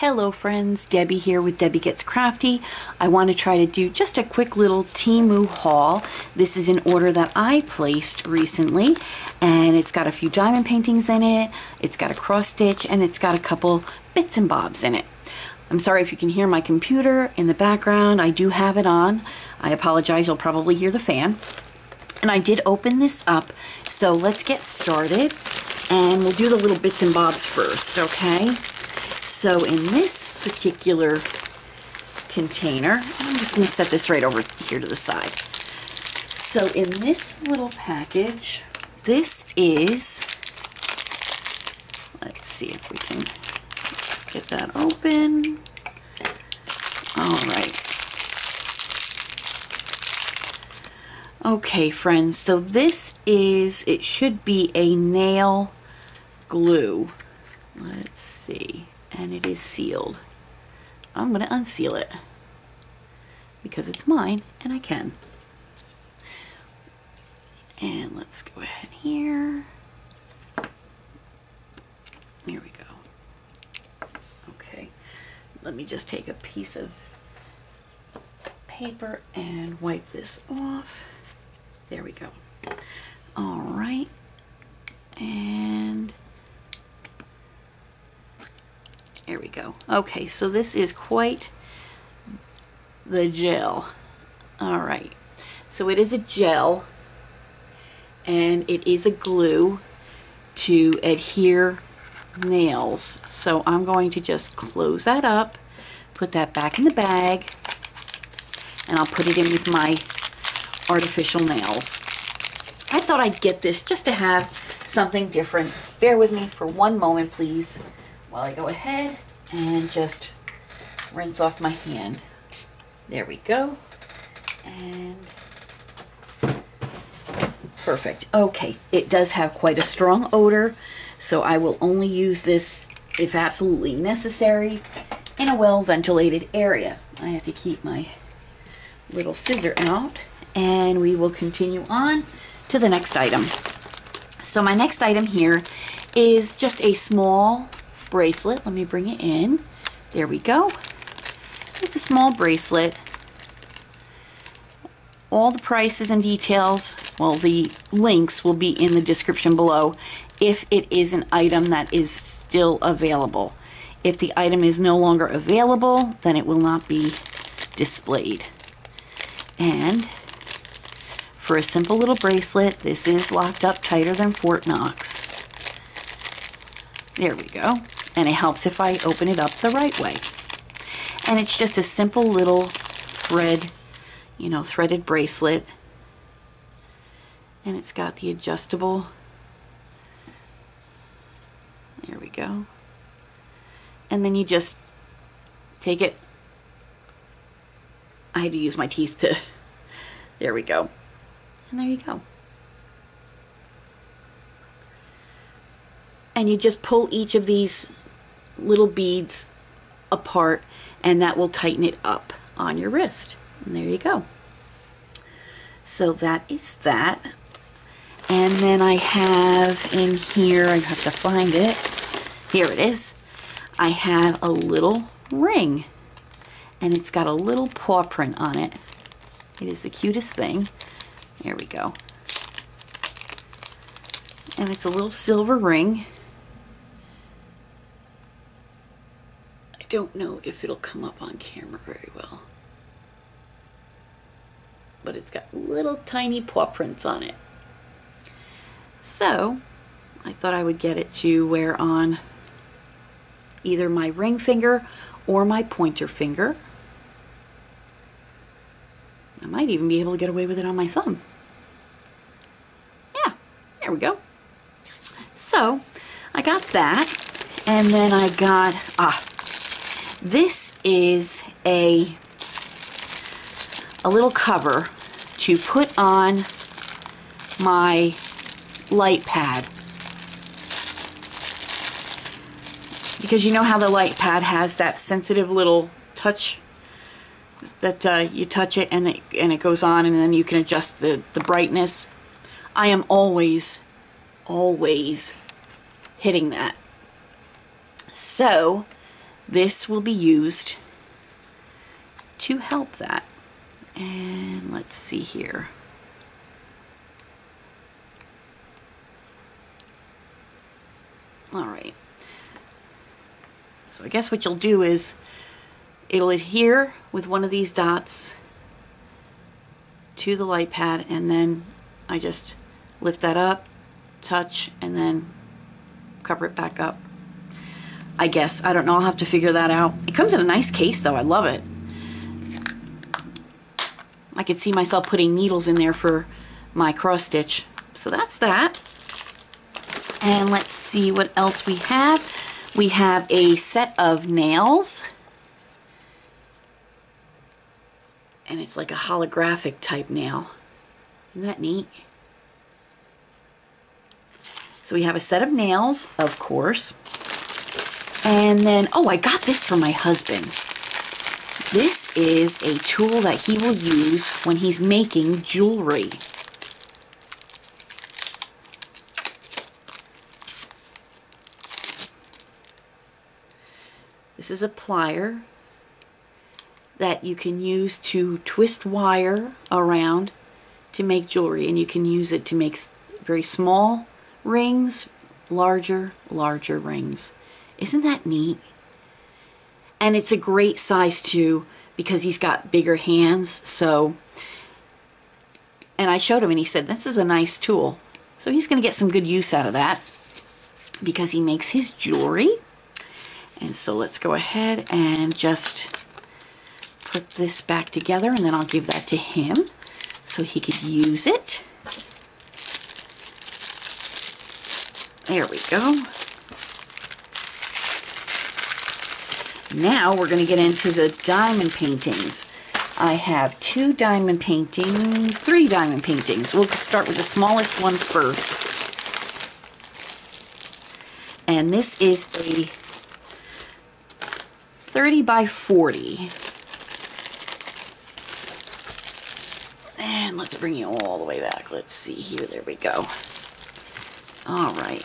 Hello friends, Debbie here with Debbie Gets Crafty. I want to try to do just a quick little TEMU haul. This is an order that I placed recently, and it's got a few diamond paintings in it, it's got a cross stitch, and it's got a couple bits and bobs in it. I'm sorry if you can hear my computer in the background. I do have it on. I apologize, you'll probably hear the fan. And I did open this up, so let's get started. And we'll do the little bits and bobs first, okay? So in this particular container, I'm just going to set this right over here to the side. So in this little package, this is, let's see if we can get that open. All right. Okay, friends, so this is, it should be a nail glue. Let's see. And it is sealed. I'm going to unseal it because it's mine and I can. And let's go ahead here. There we go. Okay, let me just take a piece of paper and wipe this off. There we go. All right. And there we go. Okay, so this is quite the gel. All right, so it is a gel and it is a glue to adhere nails. So I'm going to just close that up, put that back in the bag, and I'll put it in with my artificial nails. I thought I'd get this just to have something different. Bear with me for one moment, please, while I go ahead and just rinse off my hand. There we go. And perfect. Okay, it does have quite a strong odor, so I will only use this if absolutely necessary in a well-ventilated area. I have to keep my little scissor out, and we will continue on to the next item. So my next item here is just a small bracelet. Let me bring it in. There we go. It's a small bracelet. All the prices and details, well, the links will be in the description below if it is an item that is still available. If the item is no longer available, then it will not be displayed. And for a simple little bracelet, this is locked up tighter than Fort Knox. There we go. And it helps if I open it up the right way. And it's just a simple little thread, you know, threaded bracelet. And it's got the adjustable. There we go. And then you just take it. I had to use my teeth to, there we go. And there you go. And you just pull each of these little beads apart, and that will tighten it up on your wrist. And there you go. So that is that. And then I have in here, I have to find it. Here it is. I have a little ring, and it's got a little paw print on it. It is the cutest thing. There we go. And it's a little silver ring. I don't know if it'll come up on camera very well, but it's got little tiny paw prints on it. So I thought I would get it to wear on either my ring finger or my pointer finger. I might even be able to get away with it on my thumb. Yeah, there we go. So I got that, and then I got, this is a little cover to put on my light pad. Because you know how the light pad has that sensitive little touch that you touch it and it goes on, and then you can adjust the brightness. I am always hitting that. So this will be used to help that. And let's see here. All right. So I guess what you'll do is it'll adhere with one of these dots to the light pad, and then I just lift that up, touch, and then cover it back up. I guess. I don't know. I'll have to figure that out. It comes in a nice case though. I love it. I could see myself putting needles in there for my cross stitch. So that's that. And let's see what else we have. We have a set of nails. And it's like a holographic type nail. Isn't that neat? So we have a set of nails, of course. And then, oh, I got this for my husband. This is a tool that he will use when he's making jewelry. This is a plier that you can use to twist wire around to make jewelry, and you can use it to make very small rings, larger rings. Isn't that neat? And it's a great size too, because he's got bigger hands. So, and I showed him and he said, this is a nice tool. So he's going to get some good use out of that because he makes his jewelry. And so let's go ahead and just put this back together, and then I'll give that to him so he could use it. There we go. Now we're going to get into the diamond paintings. I have 2 diamond paintings, 3 diamond paintings. We'll start with the smallest one first. And this is a 30 by 40. And let's bring you all the way back. Let's see here. There we go. All right.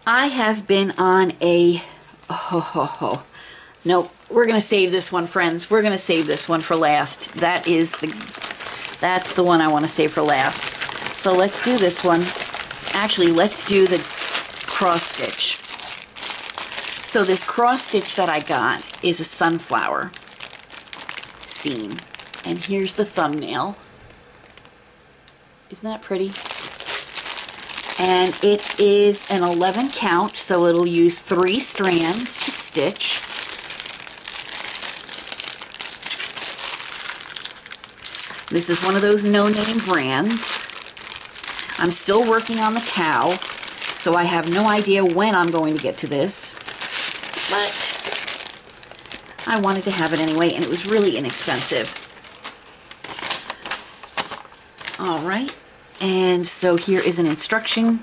I have been on a... Nope. We're going to save this one, friends. We're going to save this one for last. That's the one I want to save for last. So let's do this one. Actually, let's do the cross stitch. So this cross stitch that I got is a sunflower scene. And here's the thumbnail. Isn't that pretty? And it is an 11 count, so it'll use 3 strands to stitch. This is one of those no-name brands. I'm still working on the cow, so I have no idea when I'm going to get to this. But I wanted to have it anyway, and it was really inexpensive. All right. And so here is an instruction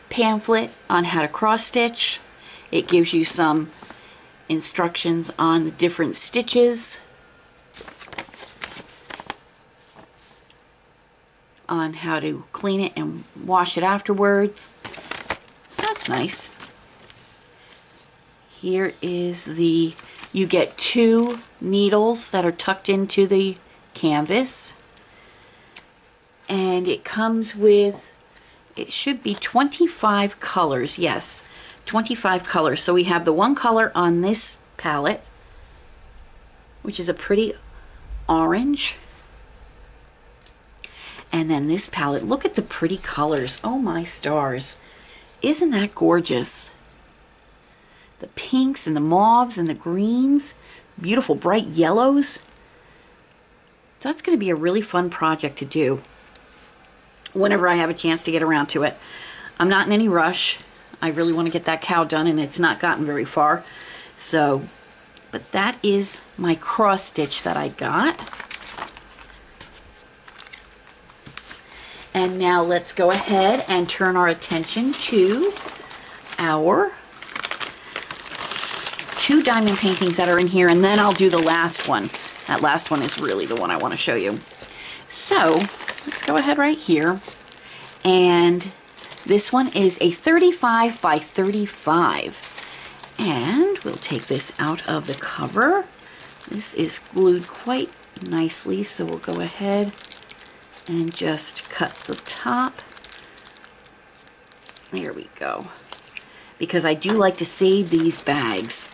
pamphlet on how to cross stitch. It gives you some instructions on the different stitches, on how to clean it and wash it afterwards. So that's nice. Here is you get 2 needles that are tucked into the canvas. And it comes with, it should be 25 colors. Yes, 25 colors. So we have the 1 color on this palette, which is a pretty orange. And then this palette, look at the pretty colors. Oh my stars. Isn't that gorgeous? The pinks and the mauves and the greens, beautiful bright yellows. That's going to be a really fun project to do whenever I have a chance to get around to it. I'm not in any rush. I really want to get that cow done, and it's not gotten very far. So, but that is my cross stitch that I got. And now let's go ahead and turn our attention to our 2 diamond paintings that are in here, and then I'll do the last one. That last one is really the one I want to show you. So let's go ahead right here, and this one is a 35 by 35, and we'll take this out of the cover. This is glued quite nicely, so we'll go ahead and just cut the top. There we go. Because I do like to save these bags.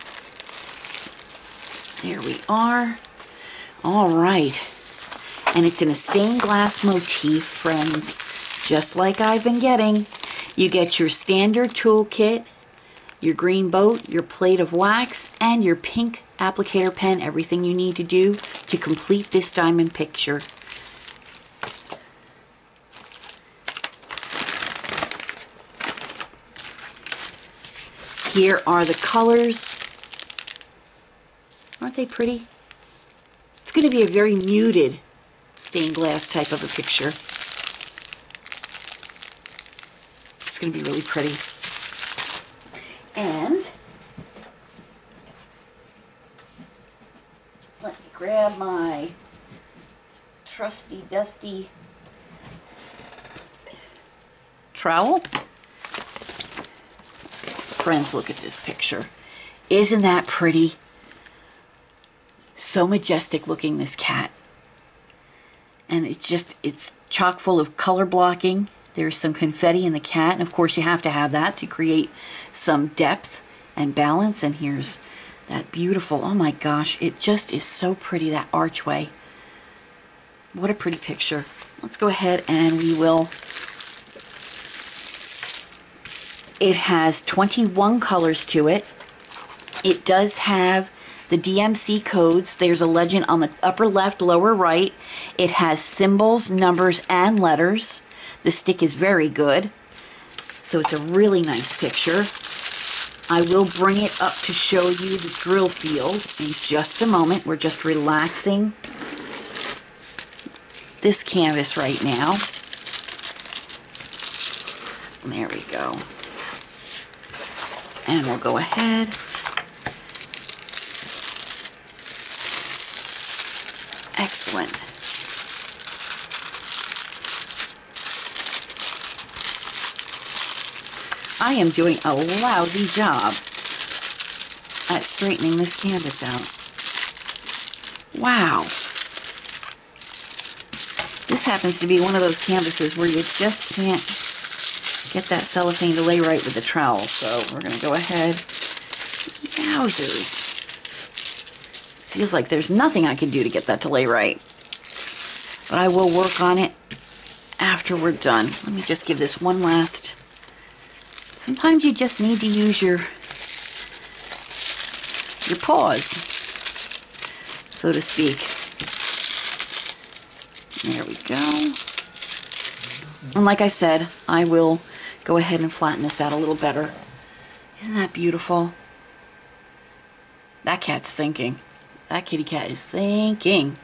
There we are. All right. And it's in a stained glass motif, friends, just like I've been getting. You get your standard toolkit, your green boat, your plate of wax, and your pink applicator pen, everything you need to do to complete this diamond picture. Here are the colors. Aren't they pretty? It's going to be a very muted stained glass type of a picture. It's going to be really pretty. And let me grab my trusty dusty trowel. Friends, look at this picture. Isn't that pretty? So majestic looking, this cat. And it's chock full of color blocking. There's some confetti in the cat, and of course you have to have that to create some depth and balance. And here's that beautiful, oh my gosh, it just is so pretty, that archway. What a pretty picture. Let's go ahead and we will. It has 21 colors to it. It does have the DMC codes. There's a legend on the upper left, lower right. It has symbols, numbers, and letters. The stick is very good. So it's a really nice picture. I will bring it up to show you the drill field in just a moment. We're just relaxing this canvas right now. There we go. And we'll go ahead. Excellent. I am doing a lousy job at straightening this canvas out. Wow. This happens to be one of those canvases where you just can't get that cellophane to lay right with the trowel. So we're going to go ahead. Yowzers. Feels like there's nothing I can do to get that to lay right. But I will work on it after we're done. Let me just give this one last. Sometimes you just need to use your paws, so to speak. There we go. And like I said, I will go ahead and flatten this out a little better. Isn't that beautiful? That cat's thinking. That kitty cat is thinking.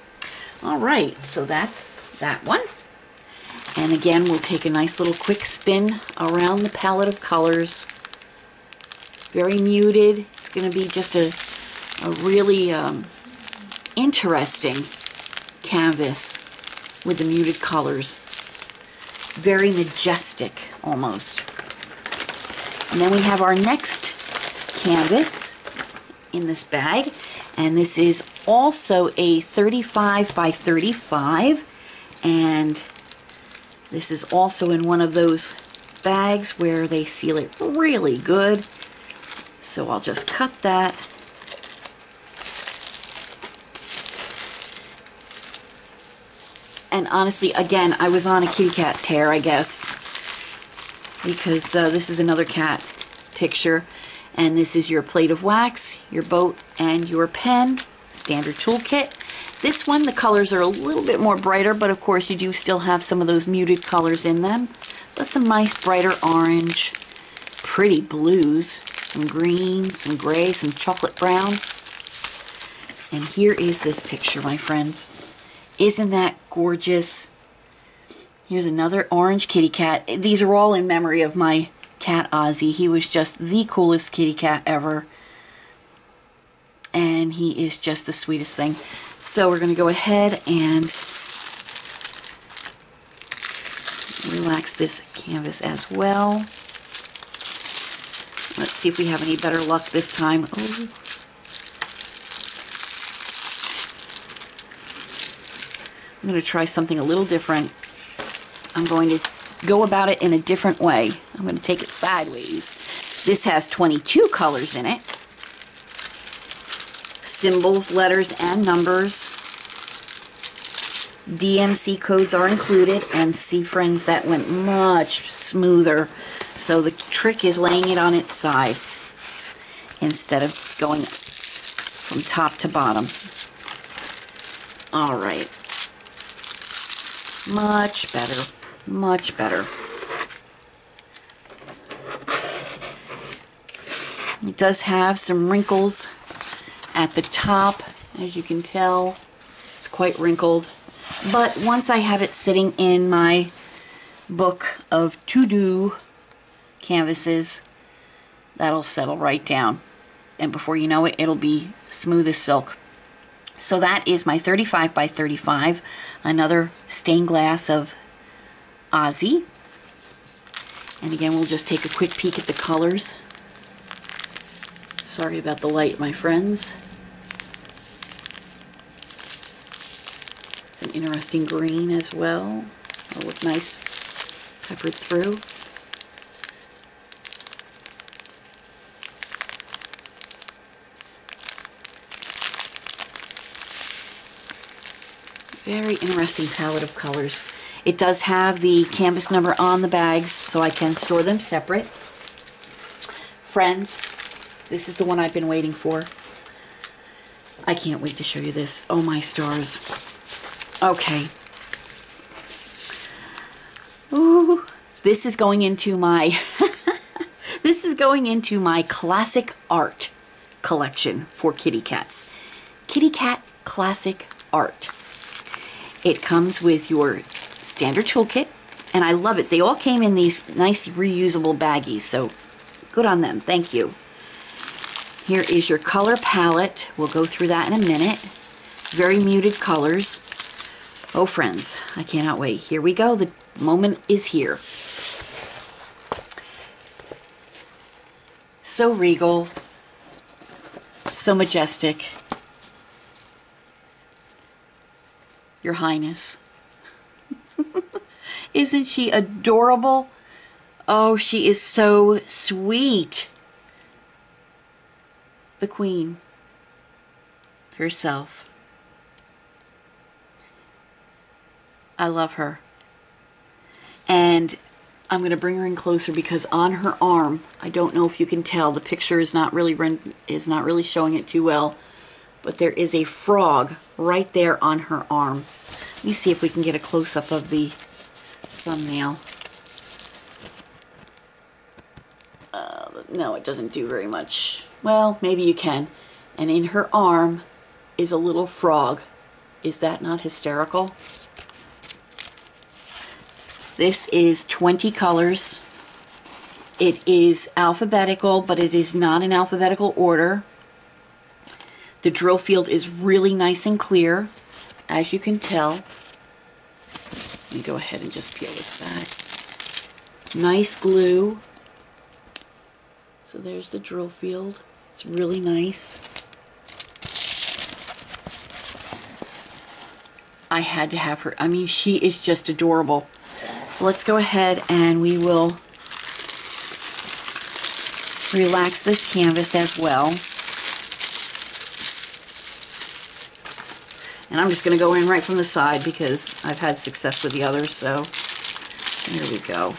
All right, so that's that one. And again, we'll take a nice little quick spin around the palette of colors. Very muted. It's going to be just a really interesting canvas with the muted colors. Very majestic, almost. And then we have our next canvas in this bag. And this is also a 35 by 35. And this is also in one of those bags where they seal it really good. So I'll just cut that. And honestly, again, I was on a kitty cat tear, I guess, because this is another cat picture. And this is your plate of wax, your boat, and your pen, standard toolkit. This one, the colors are a little bit more brighter, but of course you do still have some of those muted colors in them. But some nice brighter orange, pretty blues, some green, some gray, some chocolate brown. And here is this picture, my friends. Isn't that gorgeous? Here's another orange kitty cat. These are all in memory of my cat Ozzy. He was just the coolest kitty cat ever. And he is just the sweetest thing. So we're going to go ahead and relax this canvas as well. Let's see if we have any better luck this time. Oh. I'm going to try something a little different. I'm going to go about it in a different way. I'm going to take it sideways. This has 22 colors in it. Symbols, letters, and numbers. DMC codes are included, and see, friends, that went much smoother. So the trick is laying it on its side instead of going from top to bottom. All right. Much better. Much better. It does have some wrinkles at the top, as you can tell. It's quite wrinkled. But once I have it sitting in my book of to-do canvases, that'll settle right down. And before you know it, it'll be smooth as silk. So that is my 35 by 35, another stained glass of Aussie. And again, we'll just take a quick peek at the colors. Sorry about the light, my friends. It's an interesting green as well. It'll look nice peppered through. Very interesting palette of colors. It does have the canvas number on the bags, so I can store them separate. Friends, this is the one I've been waiting for. I can't wait to show you this. Oh my stars. Okay. Ooh, this is going into my this is going into my classic art collection for kitty cats. Kitty Cat Classic Art. It comes with your standard toolkit, and I love it. They all came in these nice reusable baggies, so good on them. Thank you. Here is your color palette. We'll go through that in a minute. Very muted colors. Oh, friends, I cannot wait. Here we go. The moment is here. So regal. So majestic. Your Highness. Isn't she adorable? Oh, she is so sweet. The Queen herself. I love her. And I'm going to bring her in closer because on her arm, I don't know if you can tell, the picture is not really showing it too well, but there is a frog right there on her arm. Let me see if we can get a close-up of the thumbnail. No, it doesn't do very much. Well, maybe you can. And in her arm is a little frog. Is that not hysterical? This is 20 colors. It is alphabetical, but it is not in alphabetical order. The drill field is really nice and clear, as you can tell. Let me go ahead and just peel this back. Nice glue. So there's the drill field. It's really nice. I had to have her. I mean, she is just adorable. So let's go ahead and we will relax this canvas as well. And I'm just going to go in right from the side because I've had success with the others, so here we go.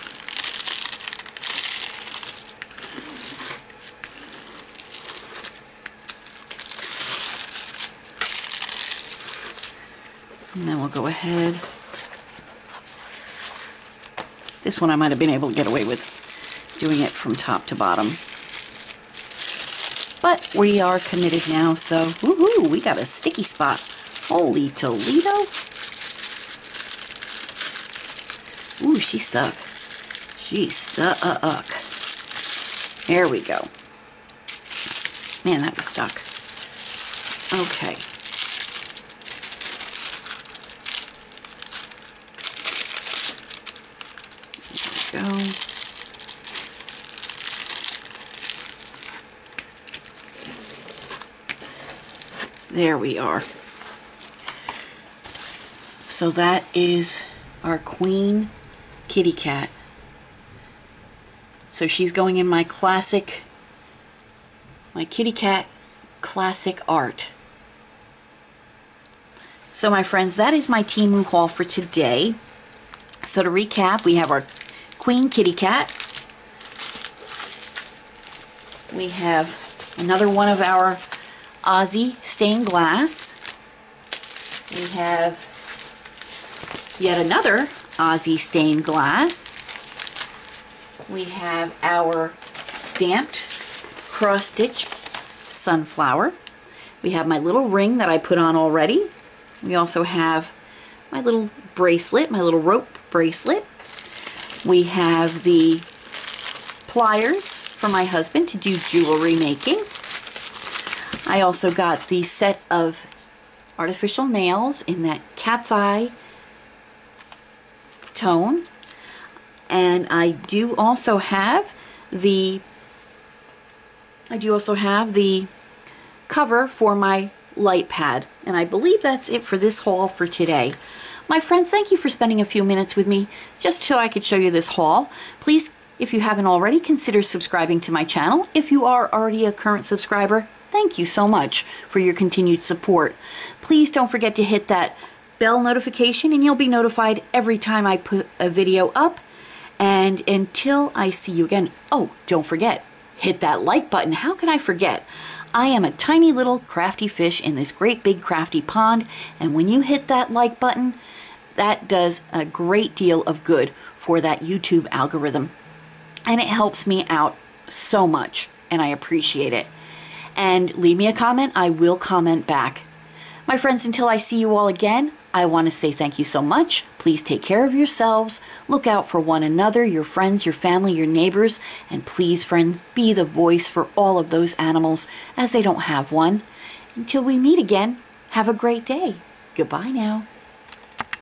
And then we'll go ahead. This one I might have been able to get away with doing it from top to bottom. But we are committed now, so woohoo, we got a sticky spot. Holy Toledo. Ooh, she's stuck. She's stuck. There we go. Man, that was stuck. Okay. There we go. There we are. So that is our queen kitty cat. So she's going in my classic, my kitty cat classic art. So my friends, that is my TEMU haul for today. So to recap, we have our queen kitty cat. We have another one of our Aussie stained glass. We have yet another Aussie stained glass. We have our stamped cross-stitch sunflower. We have my little ring that I put on already. We also have my little bracelet, my little rope bracelet. We have the pliers for my husband to do jewelry making. I also got the set of artificial nails in that cat's eye tone. And I do also have the cover for my light pad. And I believe that's it for this haul for today. My friends, thank you for spending a few minutes with me just so I could show you this haul. Please, if you haven't already, consider subscribing to my channel. If you are already a current subscriber, thank you so much for your continued support. Please don't forget to hit that bell notification and you'll be notified every time I put a video up. And until I see you again, oh, don't forget, hit that like button. How can I forget? I am a tiny little crafty fish in this great big crafty pond, and when you hit that like button, that does a great deal of good for that YouTube algorithm. And it helps me out so much, and I appreciate it. And leave me a comment, I will comment back. My friends, until I see you all again, I want to say thank you so much. Please take care of yourselves. Look out for one another, your friends, your family, your neighbors. And please, friends, be the voice for all of those animals as they don't have one. Until we meet again, have a great day. Goodbye now.